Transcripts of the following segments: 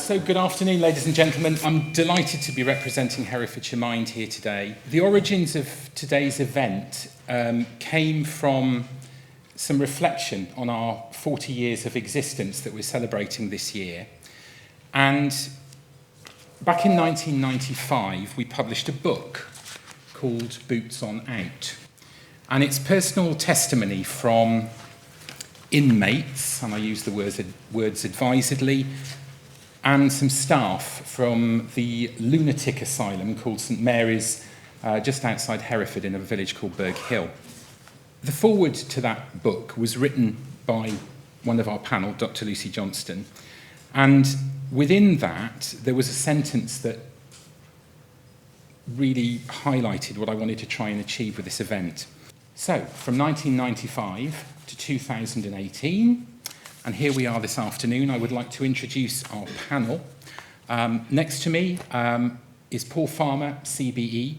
So good afternoon, ladies and gentlemen. I'm delighted to be representing Herefordshire Mind here today. The origins of today's event came from some reflection on our 40 years of existence that we're celebrating this year. And back in 1995, we published a book called Boots on Out. And it's personal testimony from inmates, and I use the words advisedly, and some staff from the lunatic asylum called St Mary's, just outside Hereford in a village called Burgage. The foreword to that book was written by one of our panel, Dr. Lucy Johnstone, and within that there was a sentence that really highlighted what I wanted to try and achieve with this event. So, from 1995 to 2018, and here we are this afternoon, I would like to introduce our panel. Next to me is Paul Farmer CBE.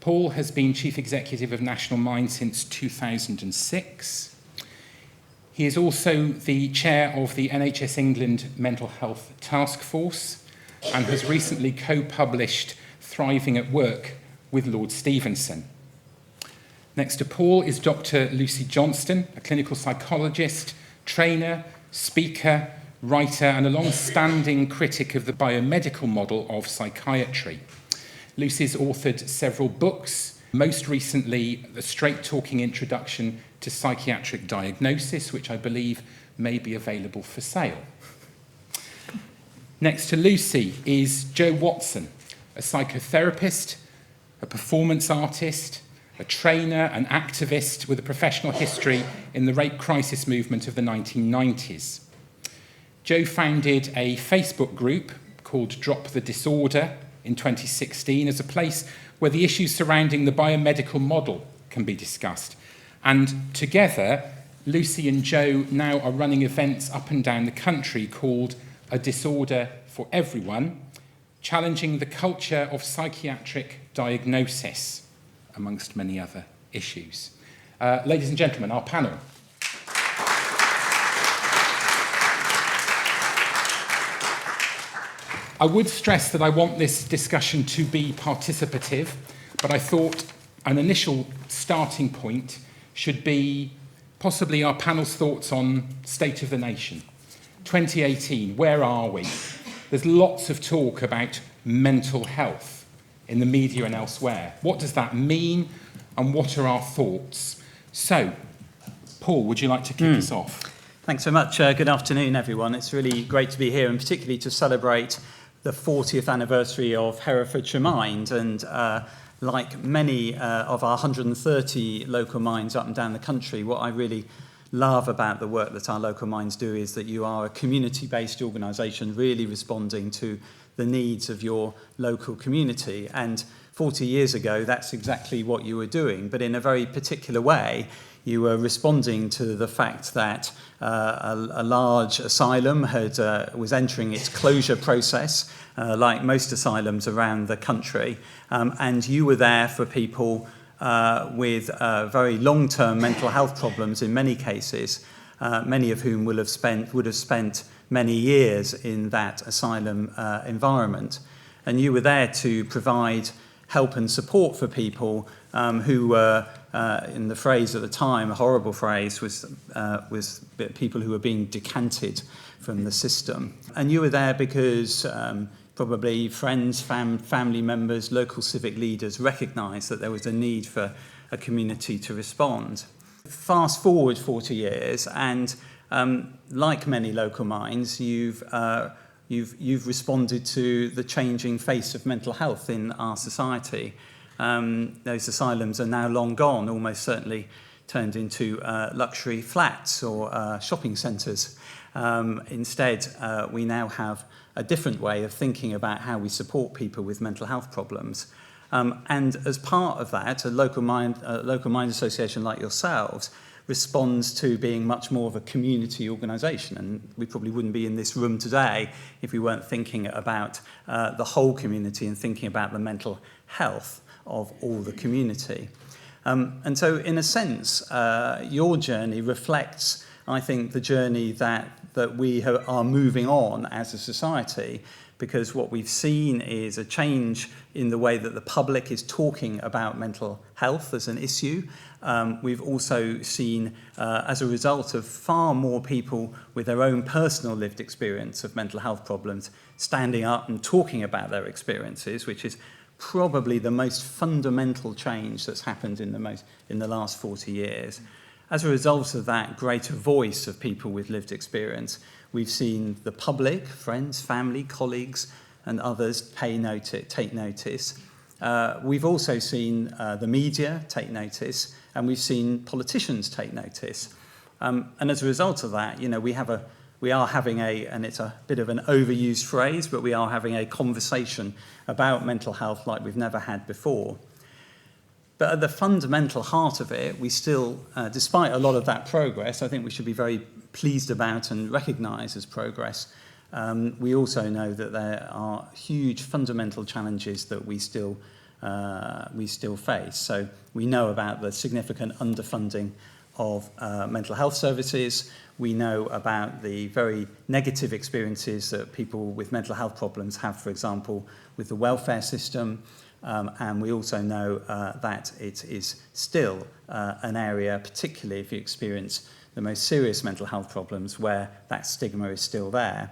Paul has been Chief Executive of National Mind since 2006. He is also the Chair of the NHS England Mental Health Task Force and has recently co-published Thriving at Work with Lord Stevenson. Next to Paul is Dr. Lucy Johnstone, a clinical psychologist, trainer, speaker, writer, and a long-standing critic of the biomedical model of psychiatry. Lucy's authored several books, most recently the straight-talking introduction to psychiatric diagnosis, which I believe may be available for sale. Next to Lucy is Jo Watson, a psychotherapist, a performance artist, a trainer, an activist with a professional history in the rape crisis movement of the 1990s. Jo founded a Facebook group called Drop the Disorder in 2016 as a place where the issues surrounding the biomedical model can be discussed. And together, Lucy and Jo now are running events up and down the country called A Disorder for Everyone, challenging the culture of psychiatric diagnosis, amongst many other issues. Ladies and gentlemen, our panel. I would stress that I want this discussion to be participative, but I thought an initial starting point should be possibly our panel's thoughts on state of the nation. 2018, where are we? There's lots of talk about mental health in the media and elsewhere. What does that mean, and what are our thoughts? So, Paul, would you like to kick us off? Thanks so much. Good afternoon, everyone. It's really great to be here, and particularly to celebrate the 40th anniversary of Herefordshire Mind. And like many of our 130 local minds up and down the country, what I really love about the work that our local minds do is that you are a community-based organisation really responding to the needs of your local community. And 40 years ago, that's exactly what you were doing, but in a very particular way. You were responding to the fact that a large asylum was entering its closure process, like most asylums around the country, and you were there for people with very long-term mental health problems in many cases, many of whom would have spent many years in that asylum environment. And you were there to provide help and support for people who were, in the phrase at the time, a horrible phrase, was people who were being decanted from the system. And you were there because probably friends, family members, local civic leaders recognised that there was a need for a community to respond. Fast forward 40 years, and like many local minds, you've responded to the changing face of mental health in our society. Those asylums are now long gone, almost certainly turned into luxury flats or shopping centres. Instead, we now have a different way of thinking about how we support people with mental health problems. And as part of that, a local mind association like yourselves responds to being much more of a community organisation. And we probably wouldn't be in this room today if we weren't thinking about the whole community and thinking about the mental health of all the community. And so, in a sense, your journey reflects, I think, the journey that that we are moving on as a society, because what we've seen is a change in the way that the public is talking about mental health as an issue. We've also seen, as a result of far more people with their own personal lived experience of mental health problems standing up and talking about their experiences, which is probably the most fundamental change that's happened in the last 40 years. As a result of that greater voice of people with lived experience, we've seen the public, friends, family, colleagues, and others take notice. We've also seen the media take notice, and we've seen politicians take notice. And as a result of that, we are having and it's a bit of an overused phrase, but we are having a conversation about mental health like we've never had before. But at the fundamental heart of it, we still, despite a lot of that progress, I think we should be very pleased about and recognise as progress. We also know that there are huge fundamental challenges that we still face. So we know about the significant underfunding of mental health services. We know about the very negative experiences that people with mental health problems have, for example, with the welfare system. And we also know that it is still an area, particularly if you experience the most serious mental health problems, where that stigma is still there.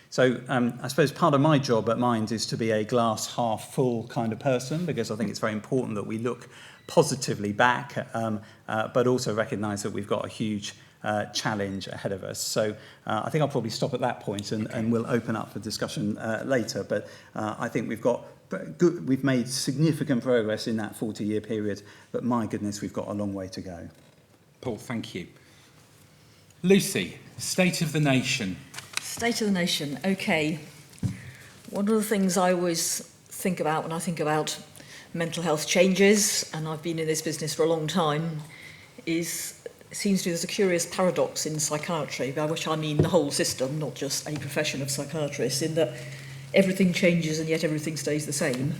So I suppose part of my job at Mind is to be a glass half full kind of person, because I think it's very important that we look positively back, but also recognise that we've got a huge challenge ahead of us. So I think I'll probably stop at that point and we'll open up for discussion later. But I think we've made significant progress in that 40-year period, but my goodness, we've got a long way to go. Paul, thank you. Lucy, State of the Nation. State of the Nation, okay. One of the things I always think about when I think about mental health changes, and I've been in this business for a long time, seems to be there's a curious paradox in psychiatry, by which I mean the whole system, not just a profession of psychiatrists, in that everything changes and yet everything stays the same.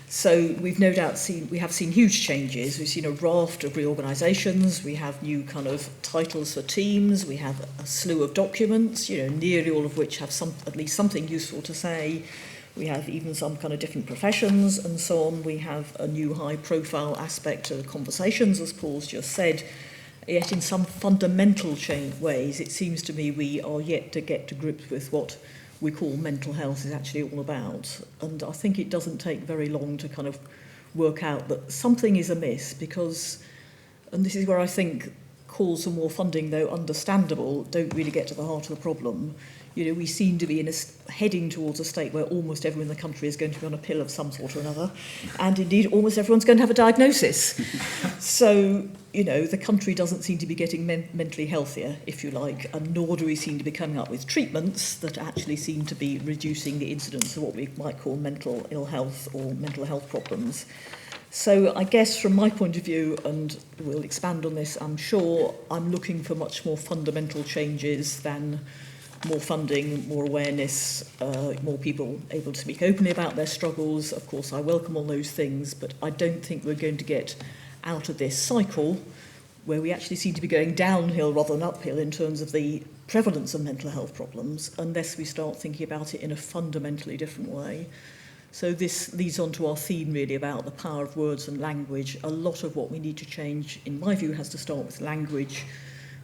So we've no doubt seen huge changes. We've seen a raft of reorganisations. We have new kind of titles for teams. We have a slew of documents, nearly all of which have at least something useful to say. We have even some kind of different professions and so on. We have a new high-profile aspect to conversations, as Paul's just said. Yet in some fundamental ways, it seems to me we are yet to get to grips with what we call mental health is actually all about. And I think it doesn't take very long to kind of work out that something is amiss, because, and this is where I think calls for more funding, though understandable, don't really get to the heart of the problem. We seem to be heading towards a state where almost everyone in the country is going to be on a pill of some sort or another, and indeed almost everyone's going to have a diagnosis. So, the country doesn't seem to be getting mentally healthier, if you like, and nor do we seem to be coming up with treatments that actually seem to be reducing the incidence of what we might call mental ill health or mental health problems. So I guess from my point of view, and we'll expand on this, I'm sure, I'm looking for much more fundamental changes than more funding, more awareness, more people able to speak openly about their struggles. Of course, I welcome all those things, but I don't think we're going to get out of this cycle where we actually seem to be going downhill rather than uphill in terms of the prevalence of mental health problems, unless we start thinking about it in a fundamentally different way. So this leads on to our theme really about the power of words and language. A lot of what we need to change, in my view, has to start with language.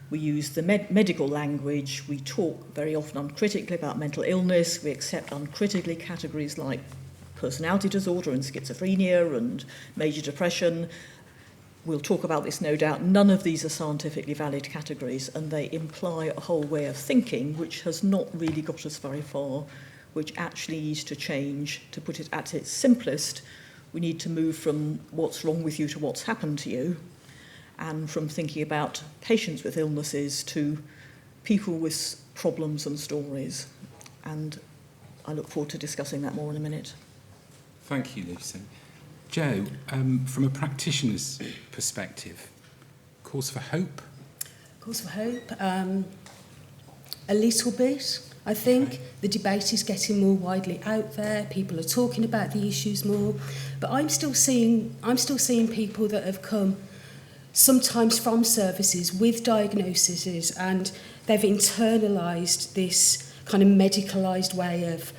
We use the medical language. We talk very often uncritically about mental illness. We accept uncritically categories like personality disorder and schizophrenia and major depression. We'll talk about this, no doubt. None of these are scientifically valid categories, and they imply a whole way of thinking which has not really got us very far, which actually needs to change. To put it at its simplest, we need to move from what's wrong with you to what's happened to you, and from thinking about patients with illnesses to people with problems and stories. And I look forward to discussing that more in a minute. Thank you, Lucy. Joe, from a practitioner's perspective, cause for hope? Cause for hope? A little bit, I think. Okay. The debate is getting more widely out there. People are talking about the issues more. But I'm still seeing people that have come sometimes from services with diagnoses, and they've internalised this kind of medicalised way of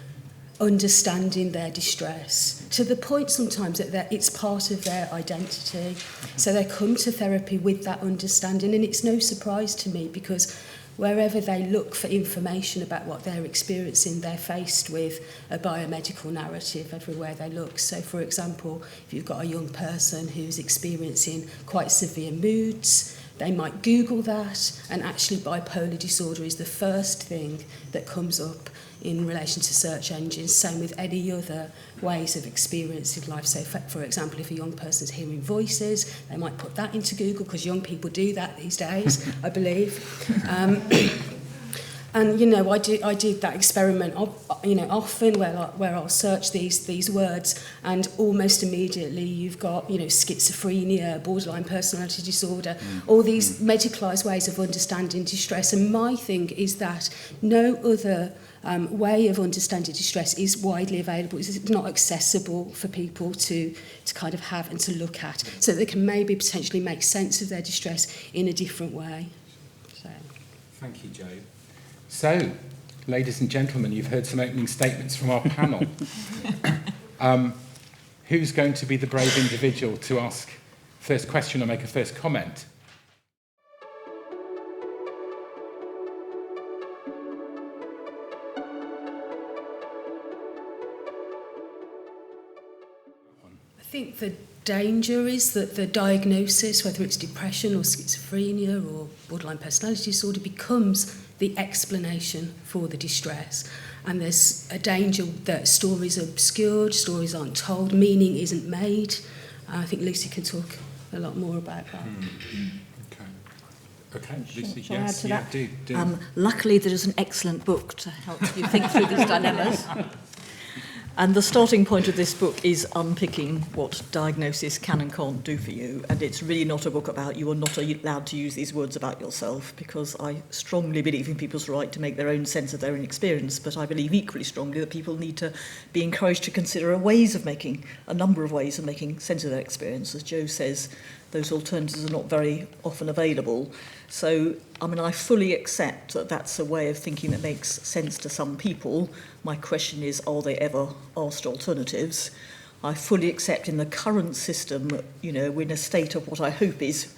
understanding their distress to the point sometimes that it's part of their identity. So they come to therapy with that understanding, and it's no surprise to me because wherever they look for information about what they're experiencing, they're faced with a biomedical narrative everywhere they look. So, for example, if you've got a young person who's experiencing quite severe moods, they might Google that, and actually bipolar disorder is the first thing that comes up in relation to search engines. Same with any other ways of experiencing life. So, for example, if a young person's hearing voices, they might put that into Google, because young people do that these days, I believe. And, you know, I did that experiment, you know, often where I'll search these words, and almost immediately you've got, you know, schizophrenia, borderline personality disorder, all these medicalised ways of understanding distress. And my thing is that no other way of understanding distress is widely available. It's not accessible for people to kind of have and to look at, so they can maybe potentially make sense of their distress in a different way. So. Thank you, Jo. So, ladies and gentlemen, you've heard some opening statements from our panel. Who's going to be the brave individual to ask first question or make a first comment? I think the danger is that the diagnosis, whether it's depression or schizophrenia or borderline personality disorder, becomes the explanation for the distress. And there's a danger that stories are obscured, stories aren't told, meaning isn't made. I think Lucy can talk a lot more about that. Okay, Lucy, Shall I add yes, to yeah, that? do. Luckily, there is an excellent book to help you think through these dilemmas. And the starting point of this book is unpicking what diagnosis can and can't do for you. And it's really not a book about you are not allowed to use these words about yourself, because I strongly believe in people's right to make their own sense of their own experience. But I believe equally strongly that people need to be encouraged to consider a number of ways of making sense of their experience. As Jo says, those alternatives are not very often available. So, I mean, I fully accept that that's a way of thinking that makes sense to some people. My question is, are they ever asked alternatives? I fully accept in the current system, you know, we're in a state of what I hope is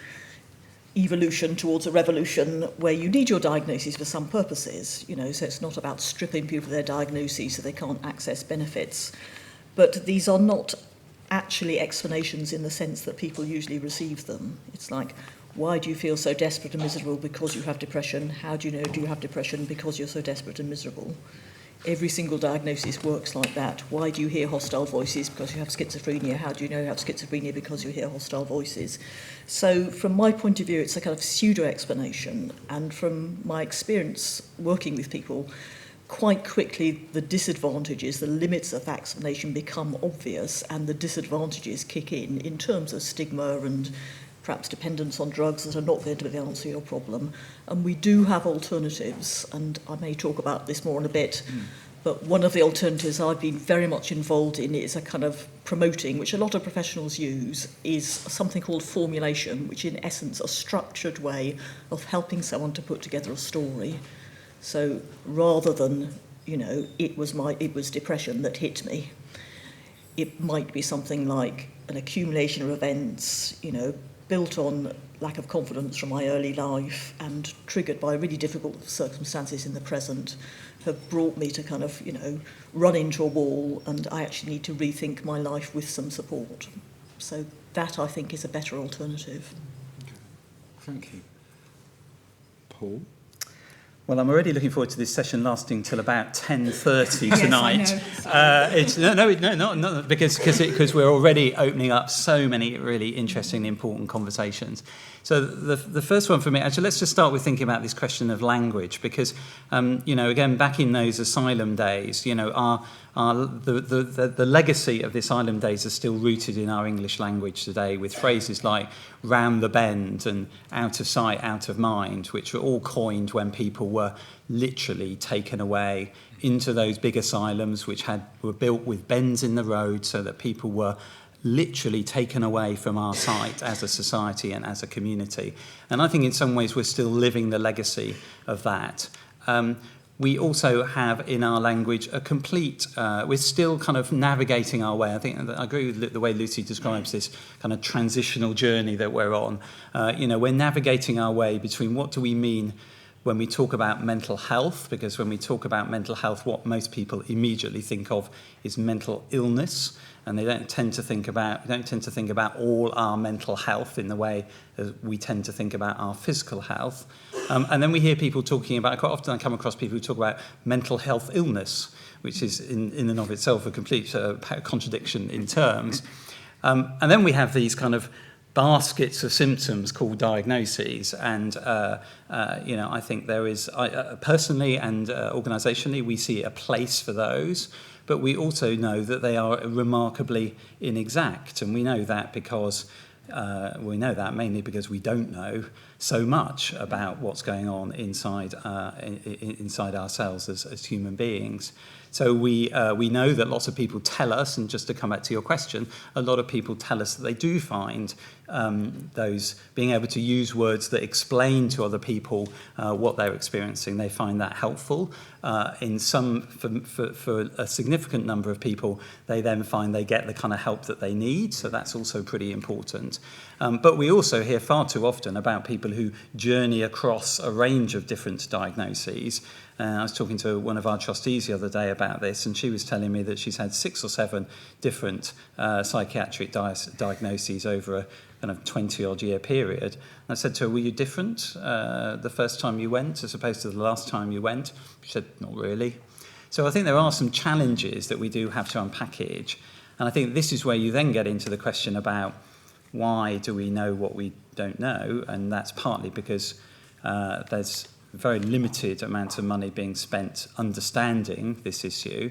evolution towards a revolution where you need your diagnosis for some purposes, you know, so it's not about stripping people of their diagnoses so they can't access benefits. But these are not actually explanations in the sense that people usually receive them. It's like, why do you feel so desperate and miserable? Because you have depression. How do you know do you have depression? Because you're so desperate and miserable. Every single diagnosis works like that. Why do you hear hostile voices? Because you have schizophrenia. How do you know you have schizophrenia? Because you hear hostile voices. So from my point of view, it's a kind of pseudo-explanation. And from my experience working with people, quite quickly the disadvantages, the limits of that explanation become obvious, and the disadvantages kick in terms of stigma and perhaps dependence on drugs that are not going to be the answer to your problem. And we do have alternatives, and I may talk about this more in a bit, but one of the alternatives I've been very much involved in is a kind of promoting, which a lot of professionals use, is something called formulation, which in essence a structured way of helping someone to put together a story. So rather than, you know, it was depression that hit me, it might be something like an accumulation of events, you know, built on lack of confidence from my early life and triggered by really difficult circumstances in the present, have brought me to kind of, you know, run into a wall, and I actually need to rethink my life with some support. So that, I think, is a better alternative. Okay. Thank you. Paul? Well, I'm already looking forward to this session lasting till about 10:30 tonight. Yes, I know. Not because we're already opening up so many really interesting, important conversations. So the first one for me, actually, let's just start with thinking about this question of language, because you know, again, back in those asylum days, you know, the legacy of the asylum days are still rooted in our English language today, with phrases like round the bend and out of sight, out of mind, which were all coined when people were literally taken away into those big asylums, which were built with bends in the road so that people were literally taken away from our sight as a society and as a community. And I think in some ways we're still living the legacy of that. We also have in our language a complete, we're still kind of navigating our way. I think I agree with the way Lucy describes this kind of transitional journey that we're on. We're navigating our way between what do we mean when we talk about mental health, because when we talk about mental health, what most people immediately think of is mental illness, and they don't tend to think about all our mental health in the way that we tend to think about our physical health. And then we hear people talking about, quite often I come across people who talk about mental health illness, which is in and of itself a complete contradiction in terms. And then we have these kind of baskets of symptoms called diagnoses, and I think there is, personally and organisationally, we see a place for those, but we also know that they are remarkably inexact, and we know that mainly because we don't know so much about what's going on inside ourselves as human beings. So we know that lots of people tell us, and just to come back to your question, a lot of people tell us that they do find those being able to use words that explain to other people what they're experiencing. They find that helpful. For a significant number of people, they then find they get the kind of help that they need. So that's also pretty important. But we also hear far too often about people who journey across a range of different diagnoses. I was talking to one of our trustees the other day about this, and she was telling me that she's had 6 or 7 different psychiatric diagnoses over a kind of 20-odd year period. And I said to her, were you different the first time you went as opposed to the last time you went? She said, not really. So I think there are some challenges that we do have to unpackage. And I think this is where you then get into the question about why do we know what we don't know? And that's partly because there's very limited amount of money being spent understanding this issue,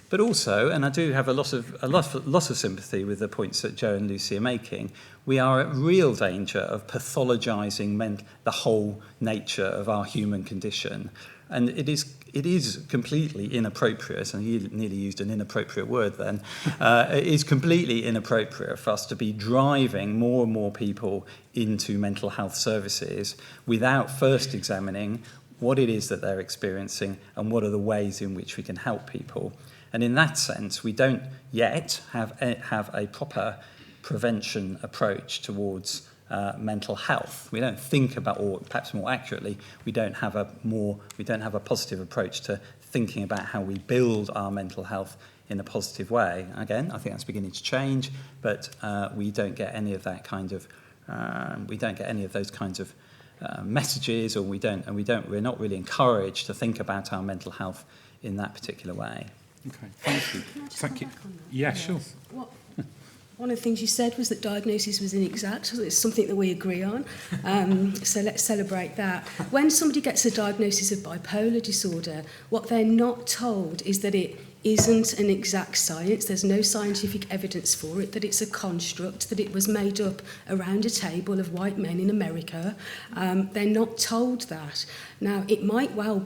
but also, and I do have a lot of sympathy with the points that Joe and Lucy are making, we are at real danger of pathologising the whole nature of our human condition, and it is completely inappropriate, and you nearly used an inappropriate word then, it is completely inappropriate for us to be driving more and more people into mental health services without first examining what it is that they're experiencing and what are the ways in which we can help people. And in that sense, we don't yet have a proper prevention approach towards mental health. We don't think about, or perhaps more accurately, we don't have a positive approach to thinking about how we build our mental health in a positive way. Again, I think that's beginning to change, but we don't get any of that kind of those kinds of messages, or we're not really encouraged to think about our mental health in that particular way. Okay, thank you. Thank you. Yeah, sure. One of the things you said was that diagnosis was inexact. So it's something that we agree on. So let's celebrate that. When somebody gets a diagnosis of bipolar disorder, what they're not told is that it isn't an exact science. There's no scientific evidence for it, that it's a construct, that it was made up around a table of white men in America. They're not told that. Now, it might well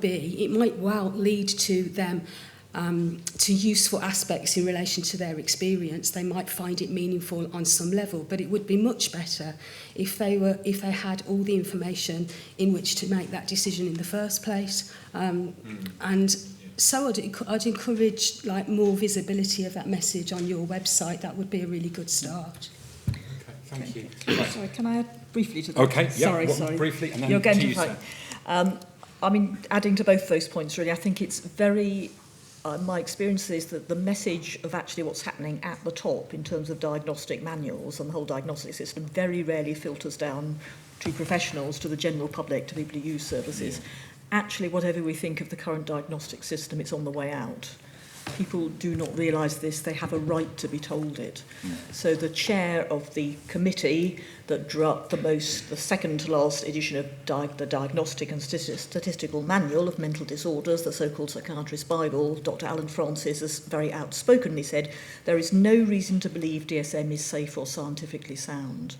lead to them to useful aspects in relation to their experience. They might find it meaningful on some level, but it would be much better if they had all the information in which to make that decision in the first place. And so I'd encourage more visibility of that message on your website. That would be a really good start. Okay, thank you. Sorry, can I add briefly to that? Okay, yeah, sorry. Briefly, and then You're going to you, sir. Adding to both those points, really, I think it's very... my experience is that the message of actually what's happening at the top in terms of diagnostic manuals and the whole diagnostic system very rarely filters down to professionals, to the general public, to people who use services. Yeah. Actually, whatever we think of the current diagnostic system, it's on the way out. People do not realise this. They have a right to be told it. So the chair of the committee that drew up the second to last edition of the Diagnostic and Statistical Manual of Mental Disorders, the so-called Psychiatrist's Bible, Dr. Alan Francis, has very outspokenly said, there is no reason to believe DSM is safe or scientifically sound.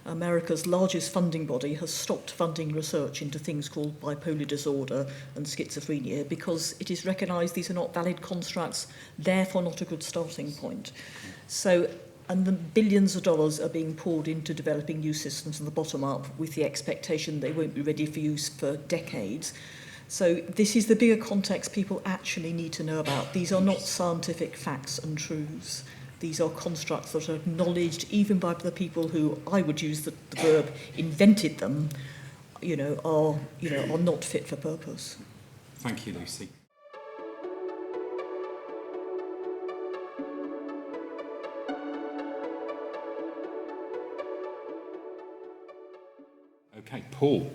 America's largest funding body has stopped funding research into things called bipolar disorder and schizophrenia because it is recognised these are not valid constructs, therefore not a good starting point. So and the billions of dollars are being poured into developing new systems from the bottom up with the expectation they won't be ready for use for decades. So this is the bigger context people actually need to know about. These are not scientific facts and truths. These are constructs that are acknowledged even by the people who, I would use the verb, invented them, are not fit for purpose. Thank you, Lucy. Okay, Paul.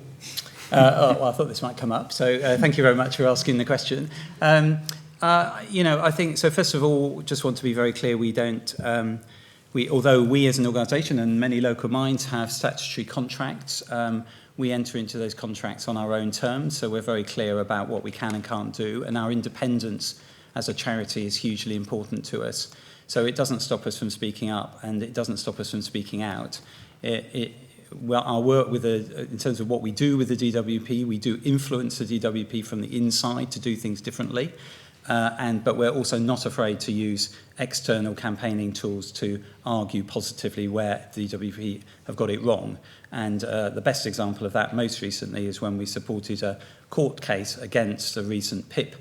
Well, I thought this might come up, so thank you very much for asking the question. I think, so first of all, just want to be very clear, although we as an organisation and many local minds have statutory contracts, we enter into those contracts on our own terms, so we're very clear about what we can and can't do, and our independence as a charity is hugely important to us. So it doesn't stop us from speaking up, and it doesn't stop us from speaking out. Our work in terms of what we do with the DWP, we do influence the DWP from the inside to do things differently. But we're also not afraid to use external campaigning tools to argue positively where the DWP have got it wrong. And the best example of that most recently is when we supported a court case against a recent PIP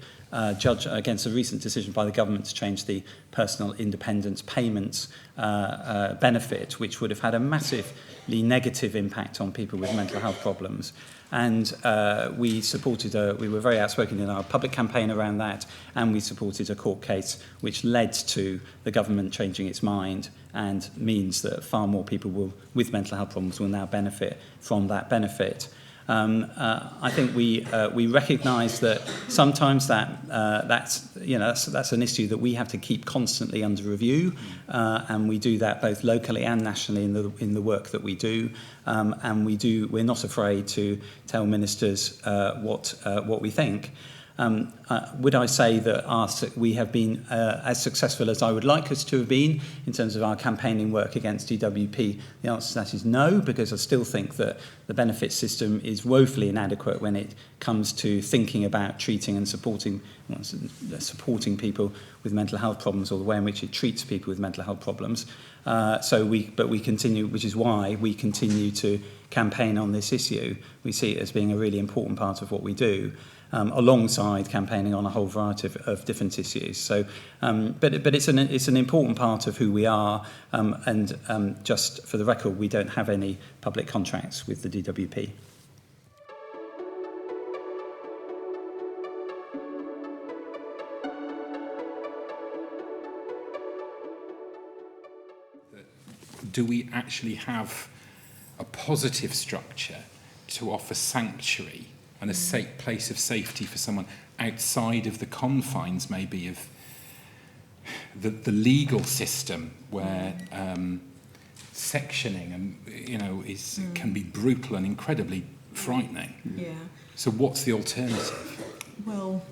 judge, against a recent decision by the government to change the personal independence payments benefit, which would have had a massively negative impact on people with mental health problems. And we were very outspoken in our public campaign around that, and we supported a court case which led to the government changing its mind and means that far more people with mental health problems will now benefit from that benefit. I think we recognise that sometimes that's an issue that we have to keep constantly under review, and we do that both locally and nationally in the work that we do. And we're not afraid to tell ministers what we think. Would I say that we have been as successful as I would like us to have been in terms of our campaigning work against DWP? The answer to that is no, because I still think that the benefit system is woefully inadequate when it comes to thinking about treating and supporting people with mental health problems, or the way in which it treats people with mental health problems. But we continue, which is why we continue to campaign on this issue. We see it as being a really important part of what we do. Alongside campaigning on a whole variety of different issues. So, but it's an important part of who we are. And just for the record, we don't have any public contracts with the DWP. Do we actually have a positive structure to offer sanctuary and a safe place of safety for someone outside of the confines, maybe, of the legal system, where sectioning can be brutal and incredibly frightening? Yeah. So what's the alternative? Well,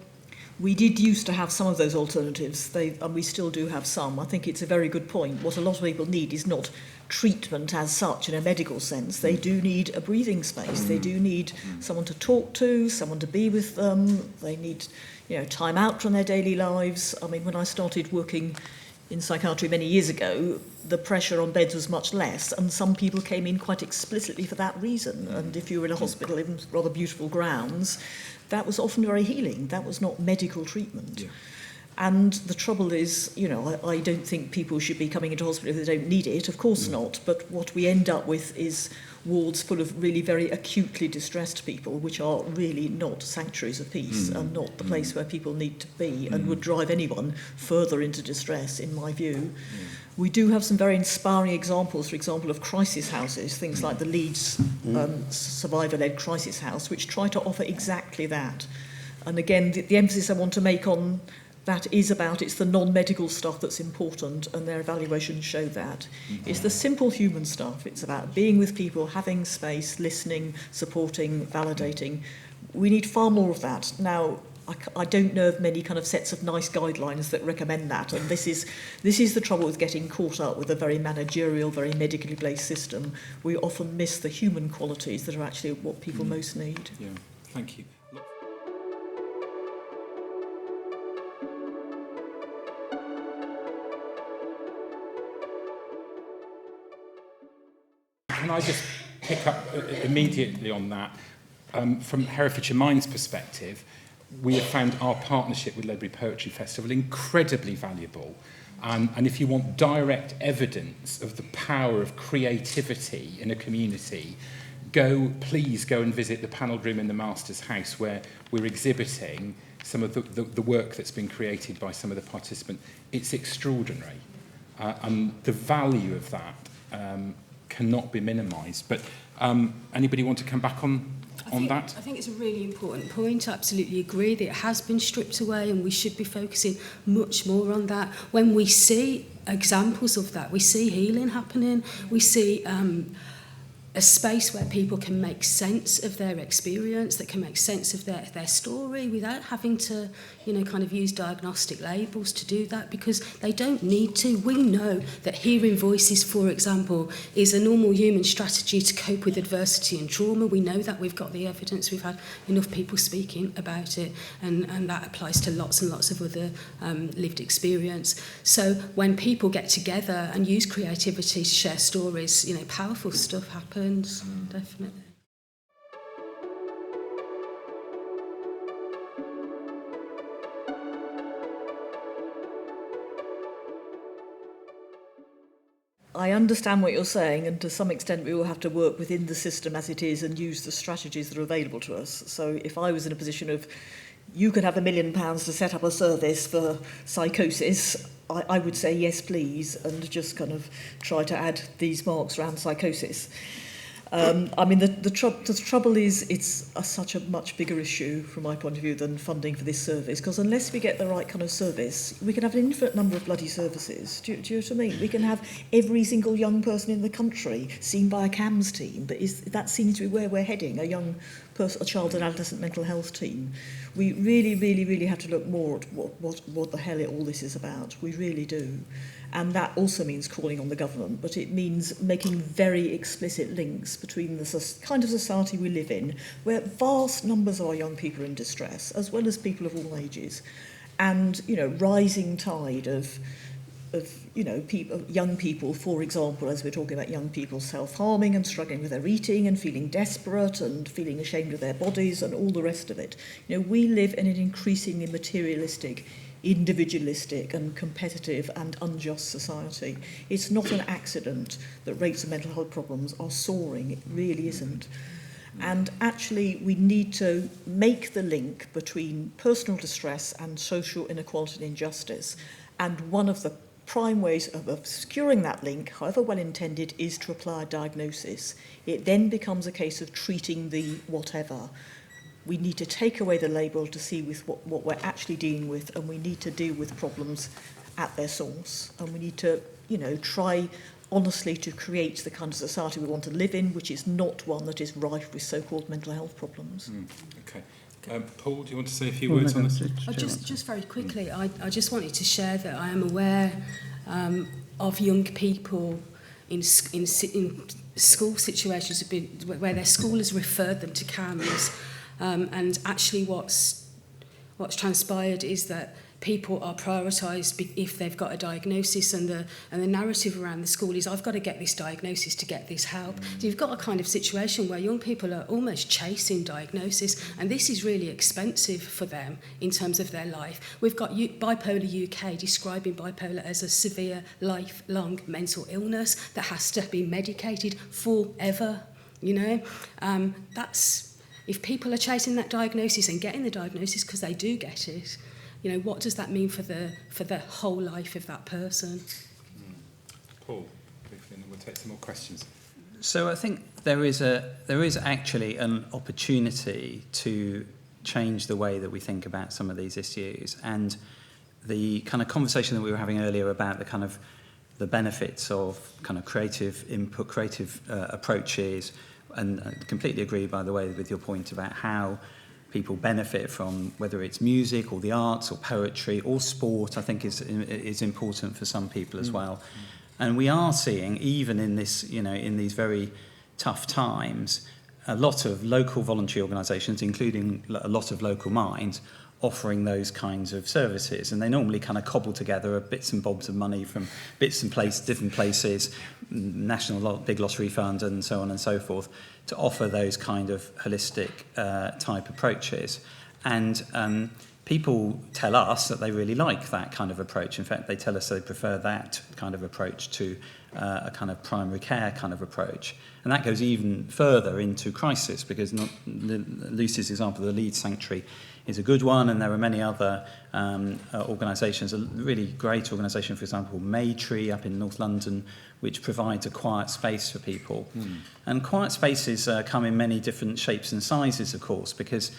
we did used to have some of those alternatives, and we still do have some. I think it's a very good point. What a lot of people need is not treatment as such in a medical sense. They do need a breathing space. They do need someone to talk to, someone to be with them. They need, time out from their daily lives. I mean, when I started working in psychiatry many years ago, the pressure on beds was much less, and some people came in quite explicitly for that reason. And if you were in a hospital in rather beautiful grounds, that was often very healing. That was not medical treatment. Yeah. And the trouble is, I don't think people should be coming into hospital if they don't need it, of course not. But what we end up with is wards full of really very acutely distressed people, which are really not sanctuaries of peace and not the place where people need to be, and would drive anyone further into distress, in my view. We do have some very inspiring examples, for example, of crisis houses, things like the Leeds survivor-led crisis house, which try to offer exactly that. And again, the emphasis I want to make on that is about it's the non-medical stuff that's important, and their evaluations show that. It's the simple human stuff. It's about being with people, having space, listening, supporting, validating. We need far more of that. Now, I don't know of many kind of sets of nice guidelines that recommend that, and this is the trouble with getting caught up with a very managerial, very medically based system. We often miss the human qualities that are actually what people most need. Yeah, thank you. can I just pick up immediately on that? From Herefordshire Mind's perspective, we have found our partnership with Ledbury Poetry Festival incredibly valuable. And if you want direct evidence of the power of creativity in a community, please go and visit the panelled room in the Master's House, where we're exhibiting some of the work that's been created by some of the participants. It's extraordinary. And the value of that cannot be minimised. But anybody want to come back on that? I think it's a really important point. I absolutely agree that it has been stripped away, and we should be focusing much more on that. When we see examples of that, we see healing happening, we see a space where people can make sense of their experience, that can make sense of their story without having to, kind of use diagnostic labels to do that, because they don't need to. We know that hearing voices, for example, is a normal human strategy to cope with adversity and trauma. We know that. We've got the evidence. We've had enough people speaking about it, and that applies to lots and lots of other lived experience. So when people get together and use creativity to share stories, powerful stuff happens. Definitely. I understand what you're saying, and to some extent we will have to work within the system as it is and use the strategies that are available to us. So if I was in a position of, you can have £1 million to set up a service for psychosis, I would say yes please, and just kind of try to add these marks around psychosis. The trouble is it's such a much bigger issue from my point of view than funding for this service, because unless we get the right kind of service, we can have an infinite number of bloody services. Do you know what I mean? We can have every single young person in the country seen by a CAMS team, but that seems to be where we're heading, a child and adolescent mental health team. We really, really, really have to look more at what the hell all this is about. We really do. And that also means calling on the government, but it means making very explicit links between the kind of society we live in, where vast numbers of our young people are in distress, as well as people of all ages, and rising tide of young people, for example, as we're talking about young people self-harming and struggling with their eating and feeling desperate and feeling ashamed of their bodies and all the rest of it. We live in an increasingly materialistic, individualistic and competitive and unjust society. It's not an accident that rates of mental health problems are soaring. It really isn't. And actually, we need to make the link between personal distress and social inequality and injustice. And one of the prime ways of obscuring that link, however well-intended, is to apply a diagnosis. It then becomes a case of treating the whatever. We need to take away the label to see with what we're actually dealing with, and we need to deal with problems at their source. And we need to, try honestly to create the kind of society we want to live in, which is not one that is rife with so-called mental health problems. Okay. Paul, do you want to say a few words on this? Just very quickly, I just wanted to share that I am aware of young people in school situations where their school has referred them to CAMS, and actually what's transpired is that people are prioritised if they've got a diagnosis, and the narrative around the school is, I've got to get this diagnosis to get this help. So you've got a kind of situation where young people are almost chasing diagnosis, and this is really expensive for them in terms of their life. We've got Bipolar UK describing bipolar as a severe lifelong mental illness that has to be medicated forever. That's, if people are chasing that diagnosis and getting the diagnosis because they do get it, what does that mean for the whole life of that person? Paul, briefly, and then we'll take some more questions. So I think there is actually an opportunity to change the way that we think about some of these issues, and the kind of conversation that we were having earlier about the kind of the benefits of kind of creative input, creative approaches, and I completely agree, by the way, with your point about how people benefit from, whether it's music or the arts or poetry or sport, I think is important for some people as well. And we are seeing, even in this, in these very tough times, a lot of local voluntary organisations, including a lot of local minds, offering those kinds of services, and they normally kind of cobble together bits and bobs of money from different places, national big lottery fund and so on and so forth, to offer those kind of holistic type approaches. And people tell us that they really like that kind of approach. In fact, they tell us they prefer that kind of approach to a kind of primary care kind of approach. And that goes even further into crisis, because Lucy's example, the Leeds Sanctuary, is a good one, and there are many other organisations, a really great organisation, for example, Maytree up in North London, which provides a quiet space for people. And quiet spaces come in many different shapes and sizes, of course, because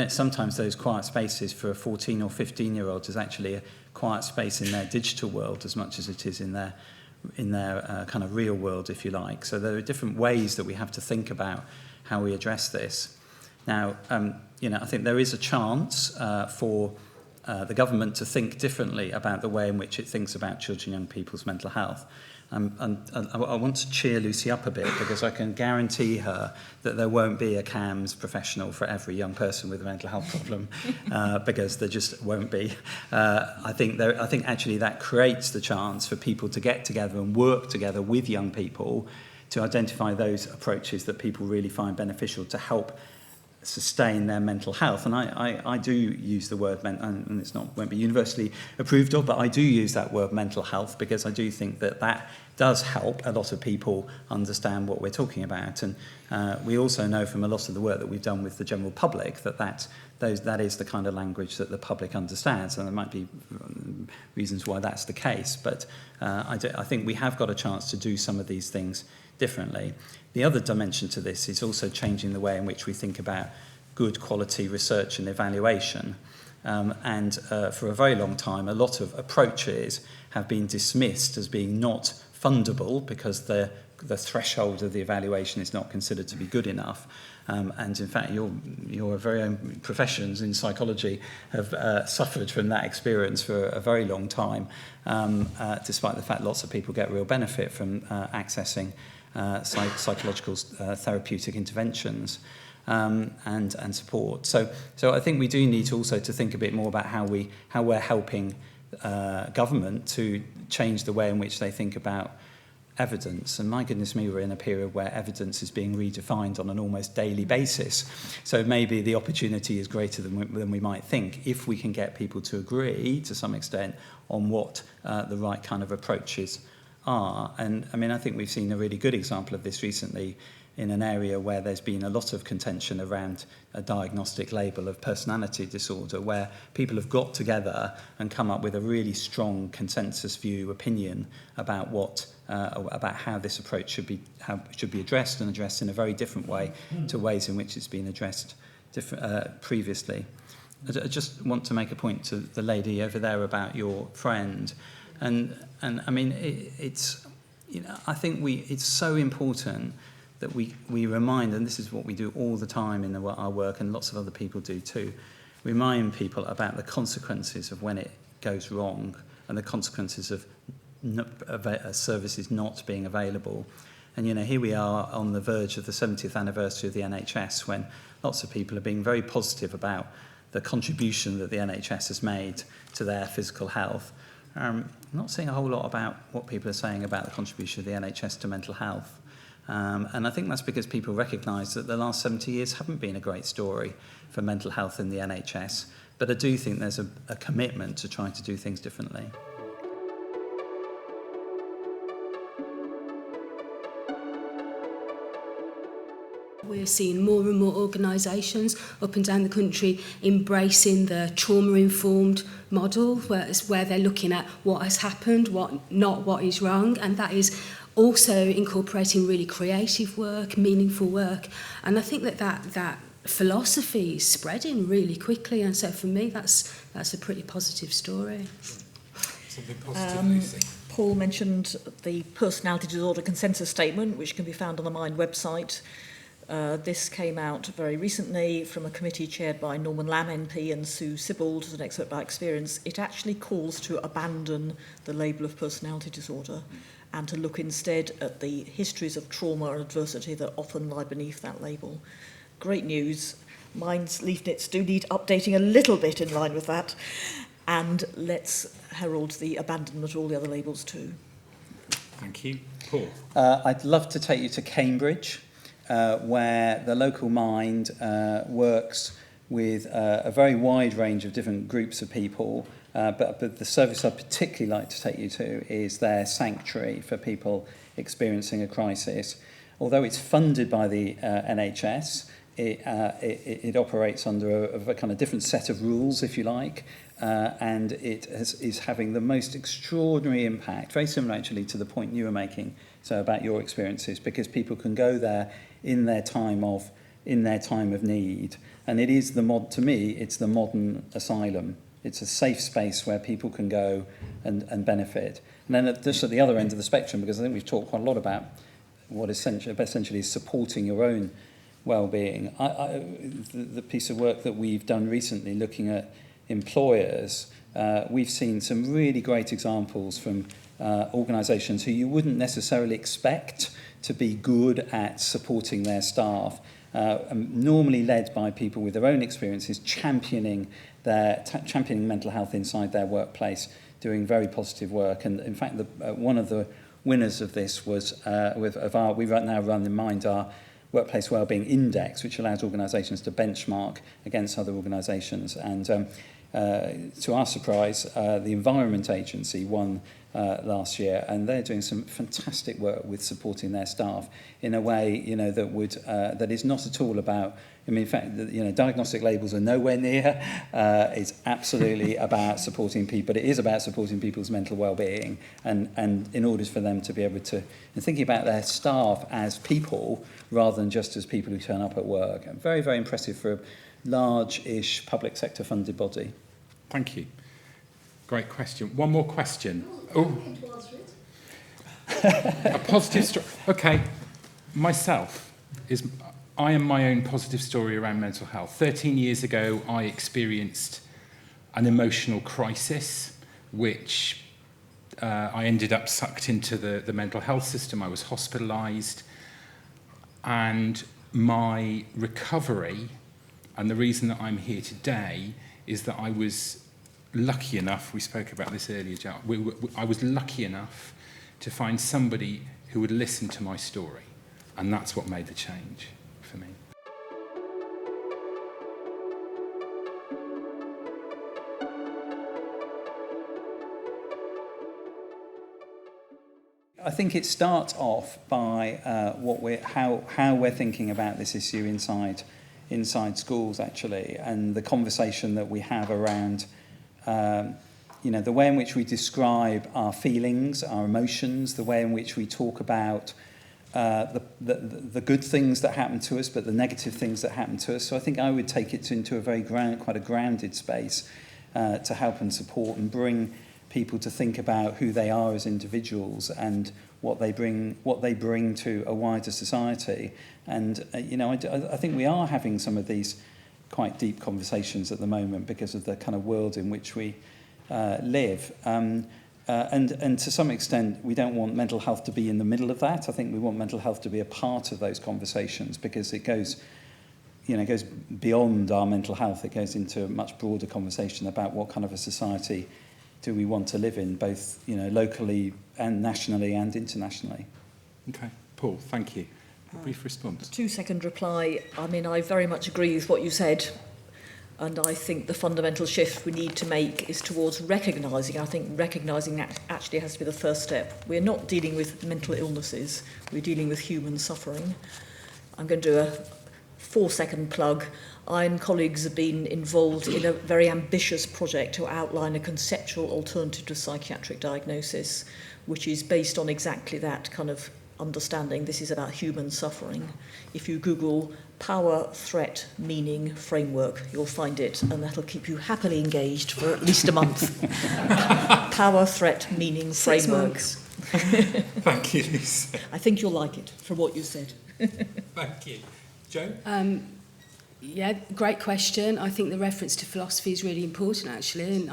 sometimes those quiet spaces for a 14 or 15-year-old is actually a quiet space in their digital world as much as it is in their kind of real world, if you like. So there are different ways that we have to think about how we address this. Now, I think there is a chance for the government to think differently about the way in which it thinks about children and young people's mental health. And I want to cheer Lucy up a bit, because I can guarantee her that there won't be a CAMHS professional for every young person with a mental health problem, because there just won't be. I think actually that creates the chance for people to get together and work together with young people to identify those approaches that people really find beneficial to help sustain their mental health. And I do use the word and it's won't be universally approved of, but I do use that word mental health, because I do think that does help a lot of people understand what we're talking about. And we also know from a lot of the work that we've done with the general public that is the kind of language that the public understands, and there might be reasons why that's the case, but I think we have got a chance to do some of these things differently. The other dimension to this is also changing the way in which we think about good quality research and evaluation. And for a very long time, a lot of approaches have been dismissed as being not fundable because the threshold of the evaluation is not considered to be good enough. And in fact, your very own professions in psychology have suffered from that experience for a very long time, despite the fact lots of people get real benefit from accessing psychological therapeutic interventions and support. So I think we do need to also to think a bit more about how we're helping government to change the way in which they think about evidence. And my goodness me, we're in a period where evidence is being redefined on an almost daily basis. So maybe the opportunity is greater than we might think if we can get people to agree to some extent on what the right kind of approaches are. And I mean, I think we've seen a really good example of this recently in an area where there's been a lot of contention around a diagnostic label of personality disorder, where people have got together and come up with a really strong consensus view opinion about about how this approach should be addressed, and addressed in a very different way to ways in which it's been addressed previously. I just want to make a point to the lady over there about your friend, and I mean it's I think it's so important that we remind, and this is what we do all the time in our work, and lots of other people do too, remind people about the consequences of when it goes wrong, and the consequences of services not being available. And here we are on the verge of the 70th anniversary of the NHS, when lots of people are being very positive about the contribution that the NHS has made to their physical health. I'm not seeing a whole lot about what people are saying about the contribution of the NHS to mental health. And I think that's because people recognise that the last 70 years haven't been a great story for mental health in the NHS. But I do think there's a commitment to trying to do things differently. We're seeing more and more organisations up and down the country embracing the trauma-informed model, where they're looking at what has happened, what is wrong, and that is also incorporating really creative work, meaningful work. And I think that philosophy is spreading really quickly, and so for me that's a pretty positive story. Something positive, Lucy. Paul mentioned the personality disorder consensus statement, which can be found on the Mind website. This came out very recently from a committee chaired by Norman Lamb MP and Sue Sibbald, as an expert by experience. It actually calls to abandon the label of personality disorder and to look instead at the histories of trauma and adversity that often lie beneath that label. Great news. Mind's leaflets do need updating a little bit in line with that. And let's herald the abandonment of all the other labels too. Thank you. Paul? I'd love to take you to Cambridge, where the local Mind works with a very wide range of different groups of people. But the service I'd particularly like to take you to is their sanctuary for people experiencing a crisis. Although it's funded by the NHS, it operates under a kind of different set of rules, if you like, and is having the most extraordinary impact, very similar actually to the point you were making, so about your experiences, because people can go there in their time of need, and it is to me, it's the modern asylum. It's a safe space where people can go and benefit. And then just at the other end of the spectrum, because I think we've talked quite a lot about what essentially is supporting your own well-being. The piece of work that we've done recently looking at employers, we've seen some really great examples from organisations who you wouldn't necessarily expect to be good at supporting their staff, normally led by people with their own experiences, championing mental health inside their workplace, doing very positive work. And in fact, one of the winners of this was we now run in Mind our Workplace Wellbeing Index, which allows organisations to benchmark against other organisations. And to our surprise, the Environment Agency won last year, and they're doing some fantastic work with supporting their staff in a way, that is not at all about. In fact, diagnostic labels are nowhere near. It's absolutely about supporting people. It is about supporting people's mental well-being, and in order for them to be able to and thinking about their staff as people rather than just as people who turn up at work. And very, very impressive for a large-ish public sector funded body. Thank you. Great question. One more question. Oh, a positive story. Okay, I am my own positive story around mental health. 13 years ago, I experienced an emotional crisis, which I ended up sucked into the mental health system. I was hospitalised, and my recovery, and the reason that I'm here today, is that I was lucky enough, we spoke about this earlier, Jack, I was lucky enough to find somebody who would listen to my story, and that's what made the change for me. I think it starts off by how we're thinking about this issue inside schools, actually, and the conversation that we have around the way in which we describe our feelings, our emotions, the way in which we talk about the good things that happen to us, but the negative things that happen to us. So I think I would take it into a very quite a grounded space to help and support and bring people to think about who they are as individuals and what they bring to a wider society. And I think we are having some of these quite deep conversations at the moment because of the kind of world in which we live. And to some extent, we don't want mental health to be in the middle of that. I think we want mental health to be a part of those conversations because it goes beyond our mental health. It goes into a much broader conversation about what kind of a society do we want to live in, both locally and nationally and internationally. Okay, Paul, thank you. A brief response. 2-second reply. I mean, I very much agree with what you said. And I think the fundamental shift we need to make is towards recognising. I think recognising actually has to be the first step. We're not dealing with mental illnesses. We're dealing with human suffering. I'm going to do a 4-second plug. I and colleagues have been involved in a very ambitious project to outline a conceptual alternative to psychiatric diagnosis, which is based on exactly that kind of understanding. This is about human suffering. If you Google power, threat, meaning, framework, you'll find it, and that'll keep you happily engaged for at least a month. Power, threat, meaning, framework. 6 months. Thank you, Lucy. I think you'll like it, from what you said. Thank you. Jo? Yeah, great question. I think the reference to philosophy is really important, actually, and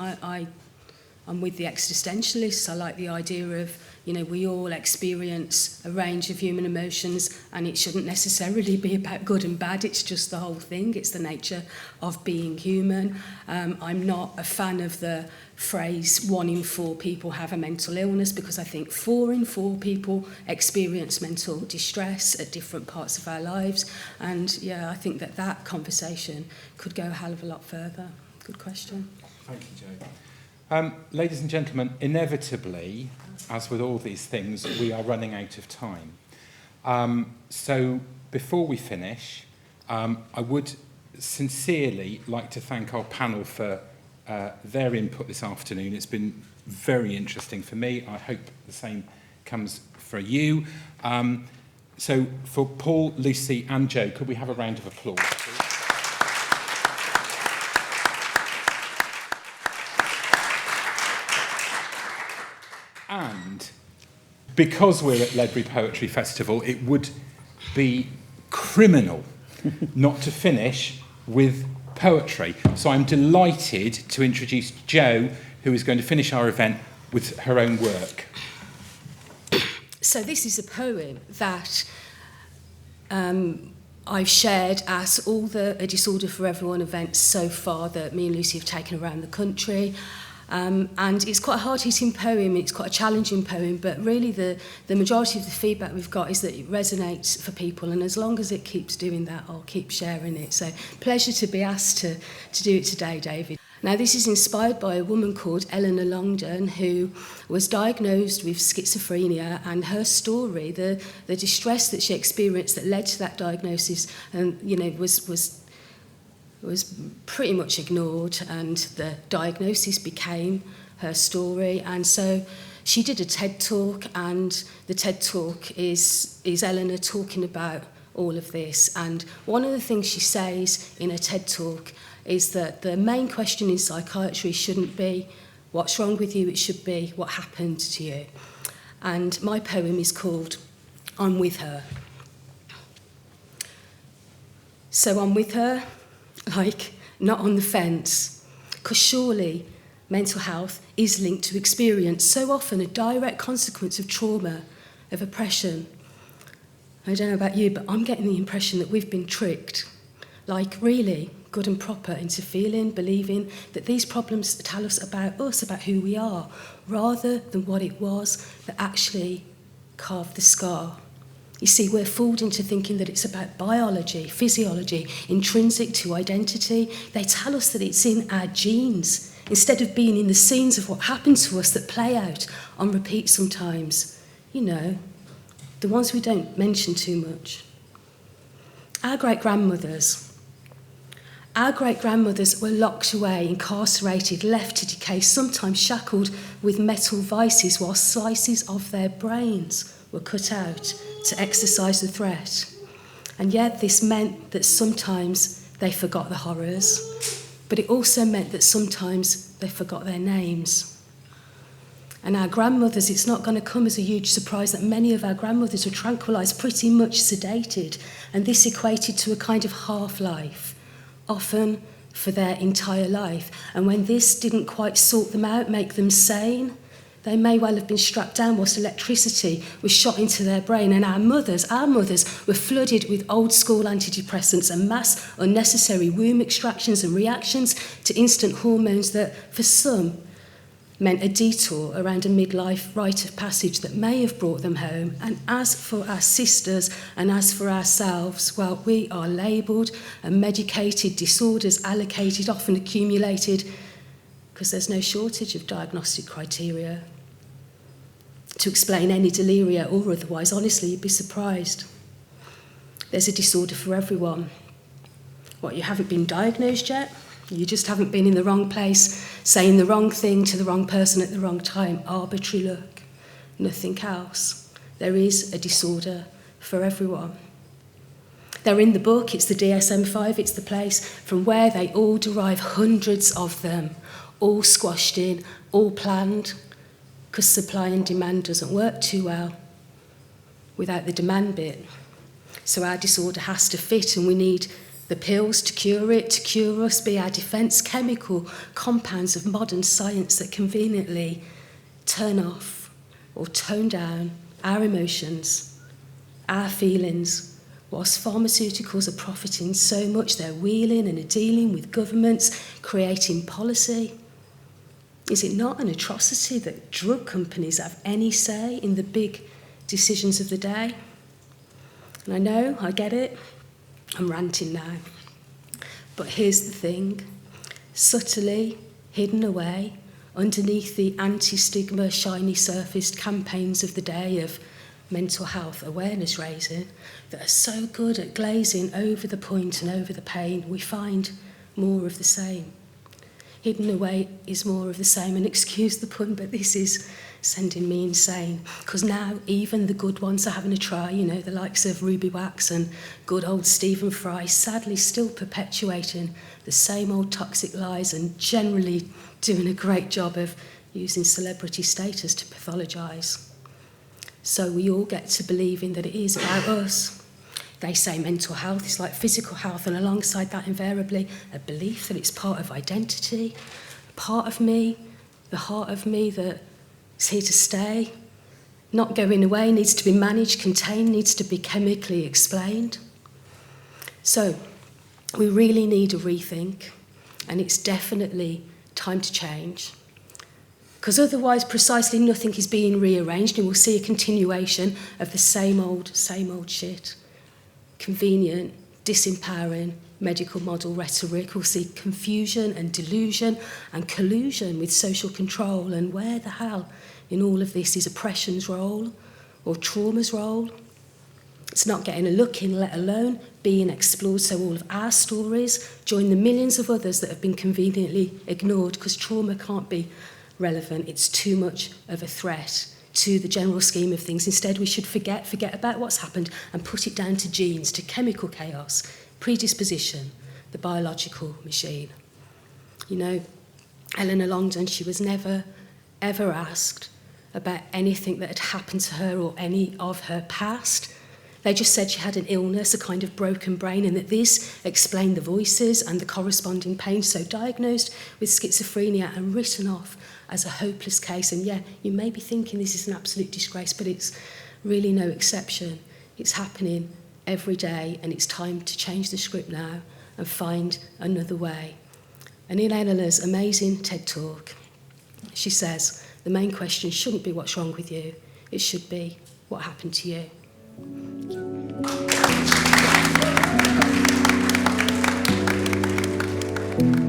I'm with the existentialists. I like the idea of You know, we all experience a range of human emotions, and it shouldn't necessarily be about good and bad. It's just the whole thing. It's the nature of being human. I'm not a fan of the phrase 1 in 4 people have a mental illness, because I think 4 in 4 people experience mental distress at different parts of our lives. And yeah, I think that conversation could go a hell of a lot further. Good question. Thank you, Jo. Ladies and gentlemen, inevitably, as with all these things, we are running out of time. So before we finish, I would sincerely like to thank our panel for their input this afternoon. It's been very interesting for me. I hope the same comes for you. So for Paul, Lucy and Jo, could we have a round of applause, please? And because we're at Ledbury Poetry Festival, it would be criminal not to finish with poetry. So I'm delighted to introduce Jo, who is going to finish our event with her own work. So this is a poem that I've shared at all the A Disorder for Everyone events so far that me and Lucy have taken around the country. And it's quite a hard-hitting poem, it's quite a challenging poem, but really the majority of the feedback we've got is that it resonates for people, and as long as it keeps doing that, I'll keep sharing it. So pleasure to be asked to do it today, David. Now, this is inspired by a woman called Eleanor Longdon, who was diagnosed with schizophrenia, and her story, the distress that she experienced that led to that diagnosis, and was pretty much ignored, and the diagnosis became her story. And so she did a TED Talk, and the TED Talk is Eleanor talking about all of this. And one of the things she says in a TED Talk is that the main question in psychiatry shouldn't be what's wrong with you, it should be what happened to you. And my poem is called I'm With Her. So I'm with her, like, not on the fence, because surely mental health is linked to experience, so often a direct consequence of trauma, of oppression. I don't know about you, but I'm getting the impression that we've been tricked, like really good and proper, into feeling, believing that these problems tell us, about who we are, rather than what it was that actually carved the scar. You see, we're fooled into thinking that it's about biology, physiology, intrinsic to identity. They tell us that it's in our genes, instead of being in the scenes of what happened to us that play out on repeat sometimes. You know, the ones we don't mention too much. Our great-grandmothers were locked away, incarcerated, left to decay, sometimes shackled with metal vices, while slices of their brains were cut out to exercise the threat. And yet this meant that sometimes they forgot the horrors, but it also meant that sometimes they forgot their names. And our grandmothers, it's not going to come as a huge surprise that many of our grandmothers were tranquilised, pretty much sedated, and this equated to a kind of half-life, often for their entire life. And when this didn't quite sort them out, make them sane, they may well have been strapped down whilst electricity was shot into their brain. And our mothers were flooded with old school antidepressants and mass unnecessary womb extractions and reactions to instant hormones that, for some, meant a detour around a midlife rite of passage that may have brought them home. And as for our sisters and as for ourselves, well, we are labelled and medicated, disorders allocated, often accumulated, because there's no shortage of diagnostic criteria to explain any deliria or otherwise. Honestly, you'd be surprised. There's a disorder for everyone. What, you haven't been diagnosed yet? You just haven't been in the wrong place, saying the wrong thing to the wrong person at the wrong time. Arbitrary luck, nothing else. There is a disorder for everyone. They're in the book, it's the DSM-5, it's the place from where they all derive, hundreds of them, all squashed in, all planned, because supply and demand doesn't work too well without the demand bit. So our disorder has to fit, and we need the pills to cure it, to cure us, be our defence, chemical compounds of modern science that conveniently turn off or tone down our emotions, our feelings, whilst pharmaceuticals are profiting so much they're wheeling and are dealing with governments, creating policy? Is it not an atrocity that drug companies have any say in the big decisions of the day? And I know, I get it, I'm ranting now. But here's the thing, subtly hidden away underneath the anti-stigma shiny surfaced campaigns of the day of mental health awareness raising that are so good at glazing over the point and over the pain, we find more of the same. Hidden away is more of the same, and excuse the pun, but this is sending me insane, because now even the good ones are having a try, you know, the likes of Ruby Wax and good old Stephen Fry, sadly still perpetuating the same old toxic lies and generally doing a great job of using celebrity status to pathologise. So we all get to believing that it is about us. They say mental health is like physical health, and alongside that invariably a belief that it's part of identity, part of me, the heart of me that is here to stay, not going away, needs to be managed, contained, needs to be chemically explained. So we really need a rethink, and it's definitely time to change. Because otherwise precisely nothing is being rearranged, and we'll see a continuation of the same old shit. Convenient, disempowering medical model rhetoric. We'll see confusion and delusion and collusion with social control. And where the hell in all of this is oppression's role or trauma's role? It's not getting a look in, let alone being explored. So all of our stories join the millions of others that have been conveniently ignored because trauma can't be relevant. It's too much of a threat to the general scheme of things. Instead, we should forget about what's happened and put it down to genes, to chemical chaos, predisposition, the biological machine. You know, Eleanor Longdon, she was never, ever asked about anything that had happened to her or any of her past. They just said she had an illness, a kind of broken brain, and that this explained the voices and the corresponding pain, so diagnosed with schizophrenia and written off as a hopeless case. And yeah, you may be thinking this is an absolute disgrace, but it's really no exception. It's happening every day, and it's time to change the script now and find another way. And in Eleanor's amazing TED Talk, she says, the main question shouldn't be what's wrong with you, it should be what happened to you. Thank you.